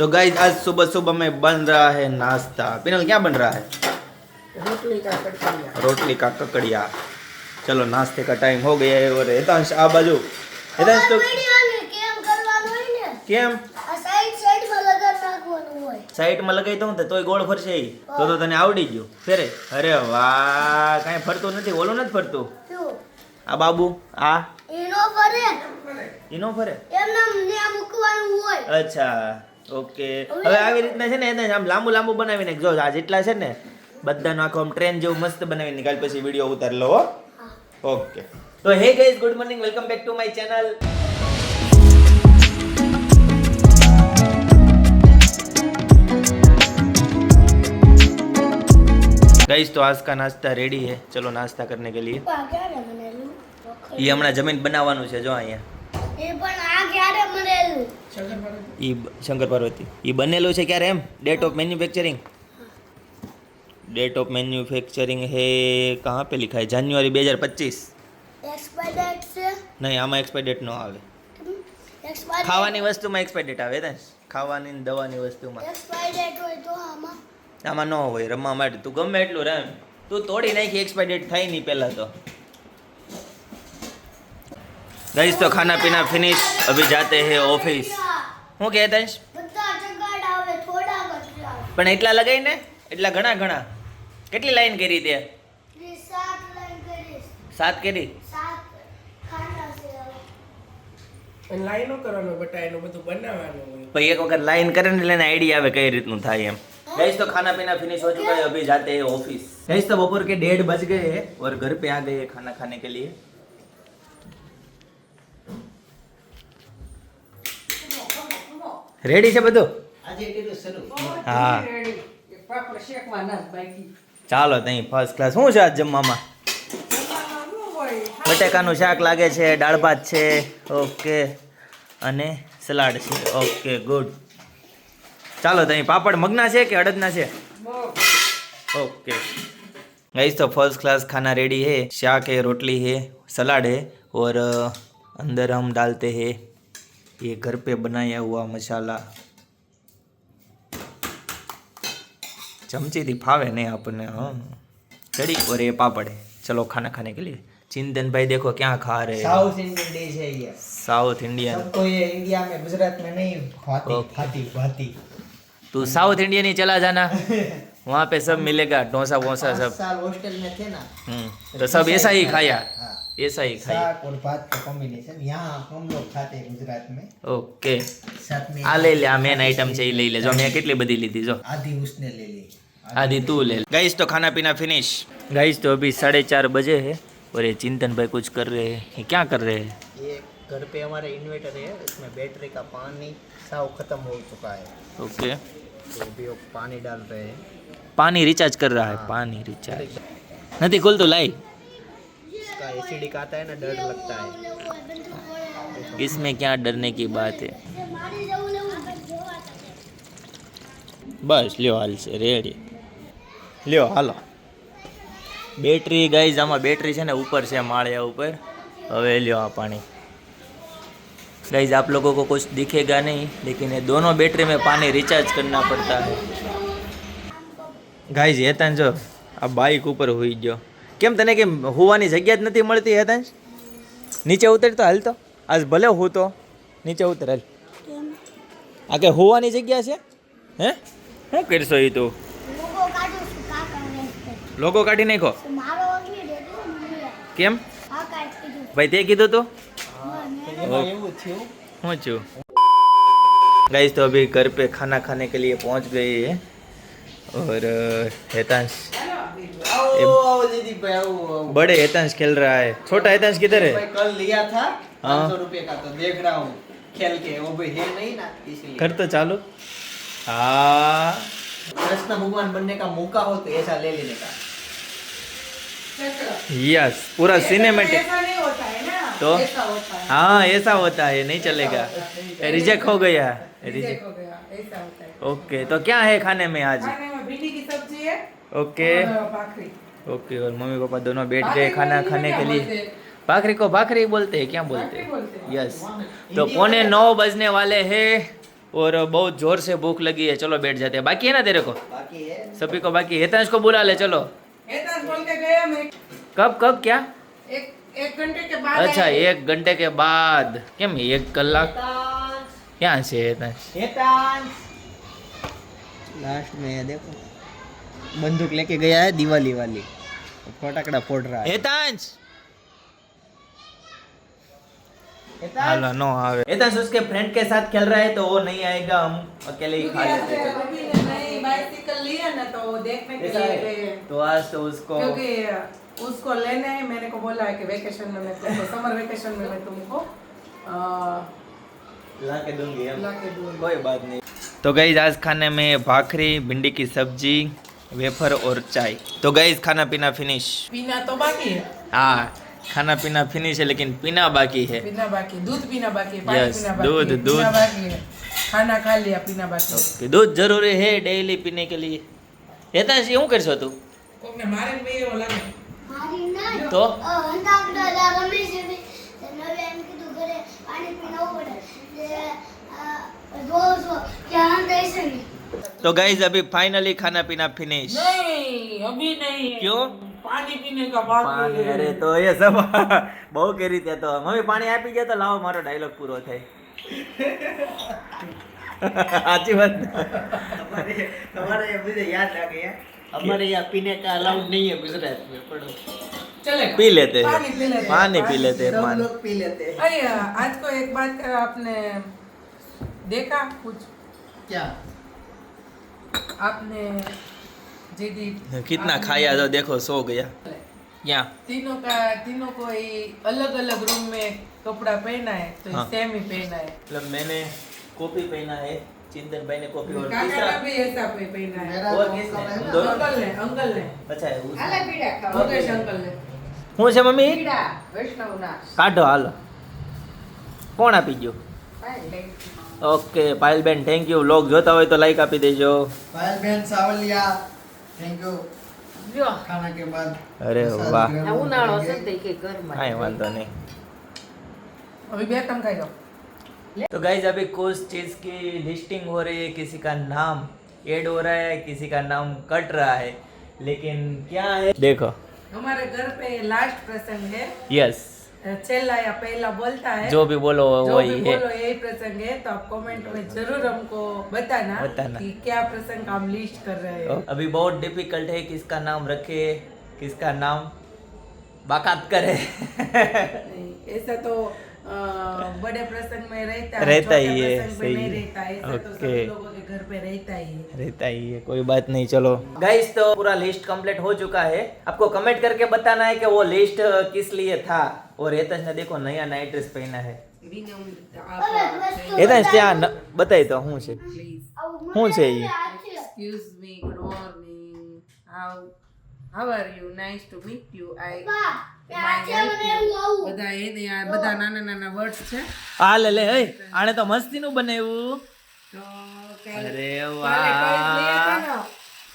तो गाइस आज सुबह सुबह में बन रहा है नाश्ता। पिनल क्या बन रहा है? रोटली का कड़कड़िया। रोटली का ककड़िया। चलो नाश्ते का टाइम हो गया है। और हेतांश आ बाजू। हेतांश तो કેમ સાઈડમાં લગાવી દઉં તોય ગોળ ફરશે ઈ. તો તને આવડી ગયું ફેરે. અરે વાહ, કાંઈ ફરતું નથી. ઓલું નથી ફરતું. આ બાબુ આ ઈનો ફરે. અચ્છા ઓકે. હવે આવી રીતના છે ને એને આમ લાંબુ લાંબુ બનાવીને જો આ જેટલા છે ને બધાનો આખો આમ ટ્રેન જેવું મસ્ત બનાવીને કાલ પછી વિડીયો ઉતાર લો. ઓકે તો hey guys, good morning, welcome back to my channel. Guys तो आज का नाश्ता रेडी है, चलो नाश्ता करने के लिए. ये हमारा जमीन बनावવાનું છે જો અહીંયા. એ પણ આ ક્યારે બનેલું? શંકર પાર્વતી. ये બનેલું છે ક્યારે એમ? Date of manufacturing. Date of manufacturing है कहाँ पे लिखा है? जनवरी 2025. एक्सपायर डेट से नहीं, આમાં એક્સપાયર ડેટ નો આવે. ખાવાની વસ્તુમાં એક્સપાયર ડેટ આવે ને, ખાવાની ને દવાની વસ્તુમાં एक्सपायर डेट હોય તો આમાં ન હોય. રમવા માટે તું ગમે એટલું રમ, તું તોડી નાખી, એક્સપાયર ડેટ થાય નહીં પહેલા તો. गाइस तो खाना पीना फिनिश, अभी जाते हैं ऑफिस. હું કહેતા હશ? બધા જગાડ આવે થોડા બચ્ચા. પણ એટલા લગાઈ ને, એટલા ઘણા ઘણા. કેટલી લાઈન કરી તે? 7 લાઈન કરીશ. 7 કરી. 7 ખાના છે. લાઈનો કરવાનો બટા, એનું બધું બનાવવાનું હોય. પછી એક વખત લાઈન કરે ને એટલે આઈડિયા આવે કઈ રીતનું થાય એમ. गाइस तो खाना पीना फिनिश हो चुका है, अभी जाते हैं ऑफिस. गाइस तो दोपहर के 1:30 बज गए हैं और घर पे आ गए हैं खाना खाने के लिए. રેડી છે બધું? આજે કેટલું શરૂ. હા પાપડ શેકવાના જ બાકી. ચાલો તઈ ફર્સ્ટ ક્લાસ. શું છે આજ જમવામાં? બટેકાનું શાક લાગે છે, દાળ ભાત છે, ઓકે, અને સલાડ છે. Okay good. ચાલો તઈ પાપડ મગના છે કે અડદના છે? ओके गाइस तो फर्स्ट क्लास खाना रेडी है. शाक है, रोटली है, सलाद है और अंदर हम डालते हैं ये घर पे बनाया हुआ मसाला. चमची थी फावे नहीं अपने. हाँ चढ़ी. और ये पापड़ है. चलो खाना खाने के लिए. चिंतन भाई देखो क्या खा रहे हैं. साउथ इंडियन डिश है ये. South Indian. सबको ये इंडिया में गुजरात में नहीं खाती भाती. तू साउथ इंडियन ही चला जाना, वहाँ पे सब मिलेगा, डोसा वोसा सब. 5 साल हॉस्टल में थे ना, तो सब ऐसा ही खाया. हाँ, ऐसा ही खाया. साग और भात का कॉम्बिनेशन. यहाँ हम लोग खाते हैं गुजरात में. ओके साथ में આ લઈ લે. આ મેન આઈટમ છે એ લઈ લે. જો મેં કેટલી બધી લીધી જો. आधी उसने ले ली. आधी तू ले. गाइस तो खाना पीना फिनिश. गाइस तो अभी 4:30 बजे है और ये चिंतन भाई कुछ कर रहे हैं. ये क्या कर रहे हैं? ये घर पे हमारे इन्वर्टर है, इसमें बैटरी का पानी साव खत्म हो चुका है, ओके. तो अभी वो पानी डाल रहे हैं. पानी रिचार्ज कर रहा है. पानी रिचार्ज नहीं खुल तो लाई. इसका एसिडिक आता है ना, डर लगता है. इसमें क्या डरने की बात है. बस લ્યો હાલ છે રેડી. લ્યો હાલો. બેટરી ગાઈઝ, આમાં બેટરી છે ને ઉપર છે માળિયા ઉપર. હવે લ્યો આ પાણી. गाइज आप लोगों को कुछ दिखेगा नहीं, लेकिन ये दोनों बैटरी में पानी रिचार्ज करना पड़ता है. गाइज હેતાંશ જો આ બાઇક ઉપર હોઈ ગયો. કેમ તને કેમ હોવાની જગ્યા જ નથી મળતી હેતાંશ? નીચે ઉતર તો હાલ. તો આજ ભલે હું તો નીચે ઉતર હાલ. આ કે હોવાની જગ્યા છે? હે શું કરશો એ તું? લોગો કાઢો છું કાકા ને. લોગો કાઢી નાખો. મારો અગ્નિ દેતો મને. કેમ આ કાઢ દીધું. ભાઈ તે કીધું તો એમાં એવું થયું. હું છું. गाइस तो अभी घर पे खाना खाने के लिए पहुंच गए हैं और हेतांश आओ दीदी भाई, आओ. बड़े हेतांश खेल रहा है. छोटा हेतांश किधर है? भाई कल लिया था हाँ. 500 रुपए का, तो देख रहा हूँ खेल के. वो भाई है नहीं ना, इसलिए. कर तो चालू. हाँ कृष्ण भगवान बनने का मौका हो तो ऐसा ले लेने का. यस, पूरा सिनेमेटिक. ऐसा नहीं होता है ना, तो ऐसा होता है. हाँ ऐसा होता है, नहीं चलेगा. रिजेक्ट हो गया. Reject reject. हो गया, ऐसा होता है. ओके तो क्या है खाने में आज? खाने में भिंडी की सब्जी है ओके और भाखरी. ओके. और मम्मी पापा दोनों बैठ गए भाखरी खाना हिंदी में खाने क्या के लिए. बोलते हैं? भाखरी को भाखरी बोलते हैं, क्या बोलते भाखरी हैं? बोलते हैं. यस. तो 8:45 बजने वाले हैं और बहुत जोर से भूख लगी है, चलो बैठ जाते हैं। बाकी है ना तेरे को? बाकी है सभी को बाकी है। हेतांश को बुला ले, चलो। एताज बोल के गया मैं कब क्या? एक घंटे के बाद अच्छा, आए। 1 घंटे के बाद। કેમ 1 કલાક? ક્યાં છે હેતાંશ? लास्ट में है देखो, बंदूक लेके गया है दिवाली वाली, फटाकड़ा फोड़ रहा है। हेतांश हेलो नो आवे। हेतांश उसके फ्रेंड के साथ खेल रहा है तो वो नहीं आएगा, हम अकेले ही खा लेते हैं। अभी ने नई बाइसिकल ली है ना तो वो देखने के ऐसा लिए है? गए हैं। तो आज तो उसको क्योंकि उसको लेने है, मैंने को बोला है कि वेकेशन में मैं तुमको समर वेकेशन में मैं तुमको ला के दूंगी हम। ला के दूंगी। कोई बात नहीं। तो गाइस आज खाने में भाखरी, भिंडी की सब्जी, वेफर और चाय। तो गाइस खाना पीना फिनिश। पीना तो बाकी है, हाँ, खाना पीना फिनिश है लेकिन पीना बाकी है। पीना बाकी, दूध पीना बाकी है, पानी Yes, पीना बाकी दूध, है, दूध। पीना बाकी है, खाना खा लिया, पीना बाकी है। ओके, दूध जरूरी है डेली पीने के लिए। हेतांश શું કરશો તું? ઓકે મારે બે ઓલા ને મારી ના તો અંધાકડા રમેશ છે નવે એમ કીધું ઘરે પાણી પીને પડે રોજ ક્યાં દઈ છે ને तो गाइस अभी फाइनली खाना पीना फिनिश। नहीं अभी नहीं है। क्यों? पानी पीने का बाकी पानी, है। अरे तो ये सब બહુ કરી રીતે તો મમ્મી પાણી આપી જાય તો લાવો મારો ડાયલોગ પૂરો થાય। સાચી વાત ને? हमारे यहाँ मुझे याद आ गया, हमारे यहाँ पीने का अलाउड नहीं है गुजरात में, पढ़ो। चलेगा। पी लेते हैं, पानी पी लेते हैं, पानी पी लेते हैं, सब पानी। लोग पी लेते हैं। अरे आज को एक बात आपने देखा कुछ, क्या? आपने जीदी कितना आपने- खाया तो देखो सो गया। यहाँ तीनों को अलग अलग रूम में कपड़ा पहना है तो हाँ। सेम ही पहना है। मतलब मैंने कॉपी पहना है, चिंतन भाई ने कॉपी और काका तीसरा ने भी ऐसा पहना है। मेरा और तो किसने? कपड़ा है हम ना। दोनों? अंकल ने अच्छा है उस- मुकेश अंकल ने હું છે મમ્મી? वैष्णव ना કાઢો હાલો। કોણ આપી ગયો? Okay Payalben thank you. Vlog જોતા હોય તો લાઈક આપી દેજો। पायल बहन सावलिया, थैंक यू। जो खाना के बाद अरे प्रसाद वाह। ग्रहण ઉનાળો છે करेंगे। તે કે ઘરમાં કાંઈ વાંધો નહીં। अभी भी कम खाएगा। तो गाइज अभी कुछ चीज़ की लिस्टिंग हो रही है, किसी का नाम ऐड हो रहा है, किसी का नाम कट रहा है, लेकिन क्या है देखो। हमारे घर पे लास्ट प्रसंग है, यस, छेला या पहला बोलता है, जो भी बोलो जो वही भी है। बोलो यही प्रसंग है। तो आप कमेंट में जरूर हमको बताना कि क्या प्रसंग हम लिस्ट कर रहे हैं। अभी बहुत डिफिकल्ट है, किसका नाम रखे, किसका नाम बाकात करे। नहीं, ऐसा तो बड़े प्रसंग में रहता है, रहता ही छोटे है, प्रसंग में सही नहीं है। रहता है। ऐसा तो ओके। सभी लोगों के घर पे रहता ही है। रहता ही है, कोई बात नहीं। चलो गाइस तो पूरा लिस्ट कंप्लीट हो चुका है। आपको कमेंट करके बताना है कि वो लिस्ट किस लिए था। और हेतंश ने देखो नया नाइट ड्रेस पहना है। हेतंश ત્યાં બતાય તો શું છે? શું છે ઈ? Excuse me, good morning. How are you? Nice to meet you. બધા એને આ બધા નાના નાના વર્ડ્સ છે આ લે લે એ આણે તો મસ્તીનું બનાવ્યું। તો અરે કાલે quiz लिया था વાહ। ना,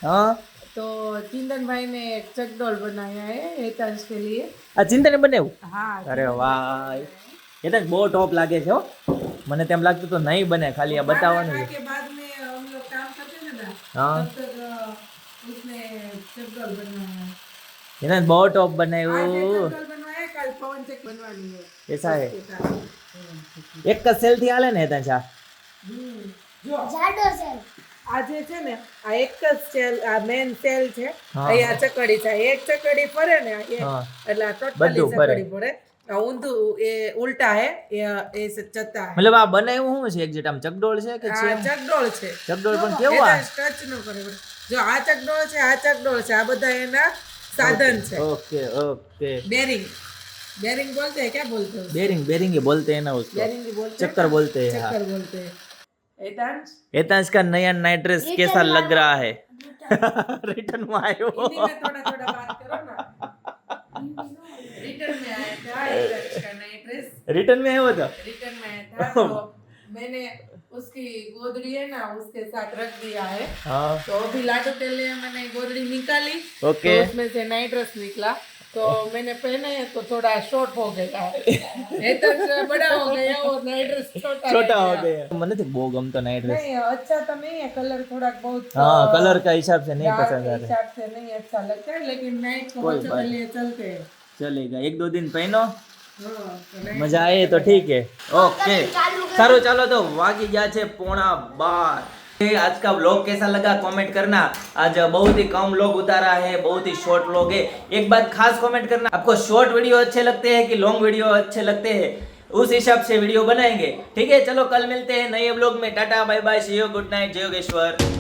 હા तो चिंतन भाई ने एक चकडोल बनाया है हेतांश के लिए। આ ચિંતને બનાવ્યું? हाँ, અરે વાહ, એ તો બહુ ટોપ લાગે છે હો। મને તેમ લાગતું તો નહીં બને, ખાલી આ બતાવવાનું खाना છે। के बाद में हम लोग काम करते थे ना, हाँ। तब तक उसने चकडोल बनवाया है। એને બહુ ટોપ आज બનાવ્યું। चकडोल बनवाया, कल पवन चक बनवानी है। ऐसा है? उसके साथ। એક જ સેલથી હાલે ને હેતંશ આ? જો જાડો છે આજે છે ને આ એક જ સેલ, આ મેન સેલ છે, હા. અહીંયા ચકડી છે, એક ચકડી ફરે ને હા. એટલે આ ટોટલી બધું ફરે. ચકડી પડે। આ ઊંધું એ ઉલટા હે, એ ચત્તા હે। મતલબ આ બનાવ્યું શું છે? એક્ઝેક્ટ આમ ચકડોળ છે કે આ છે? ચકડોળ છે। ચકડોળ પણ કેવું આ? ટચ ન કરે બરાબર। જો આ ચકડોળ છે, આ ચકડોળ છે, આ બધા એના સાધન છે। Okay okay. बेरिंग, बेरिंग बोलते हैं, क्या बोलते हैं? बेरिंग, बेरिंग ही बोलते हैं ना उसको। बेरिंग ही बोलते हैं, चक्कर बोलते हैं। हाँ। चक्कर बोलते हैं। हेतांश, हेतांश का नया नाइट ड्रेस कैसा रिटर्न लग रहा है? रिटर्न में आयो। हिंदी में थोड़ा थोड़ा बात करो ना। रिटर्न में आया था हेतांश का नया ड्रेस, रिटर्न में आयो था? रिटर्न में आया था तो मैंने उसकी गोदड़ी है ना उसके साथ रख दिया है। हाँ तो अभी लाडू के लिए मैंने गोदड़ी निकाली, ओके तो उसमें से नाइट ड्रेस निकला। तो मैंने पहने हैं तो थोड़ा शॉर्ट हो गया नहीं तो बड़ा हो गया और नाइट ड्रेस छोटा हो गया મને તો બહુ ગમતો નાઇટ ડ્રેસ नहीं अच्छा तो नहीं है कलर थोड़ा बहुत हाँ कलर का हिसाब से नहीं dark पसंद के आता हिसाब से नहीं अच्छा लगता है लेकिन नाइट को कोई बच्चों बात के लिए चलते हैं चलेगा एक दो दिन पहनो हाँ, तो night મજા આવે તો ઠીક है ओके સારું ચાલો તો વાગી ગયા છે 11:30 आज का व्लॉग कैसा लगा कमेंट करना आज बहुत ही कम लोग उतारा है बहुत ही शॉर्ट व्लॉग है एक बात खास कमेंट करना आपको शॉर्ट वीडियो अच्छे लगते हैं कि लॉन्ग वीडियो अच्छे लगते हैं उस हिसाब से वीडियो बनाएंगे ठीक है चलो कल मिलते हैं नए व्लॉग में tata bye bye see you good night जय योगेश्वर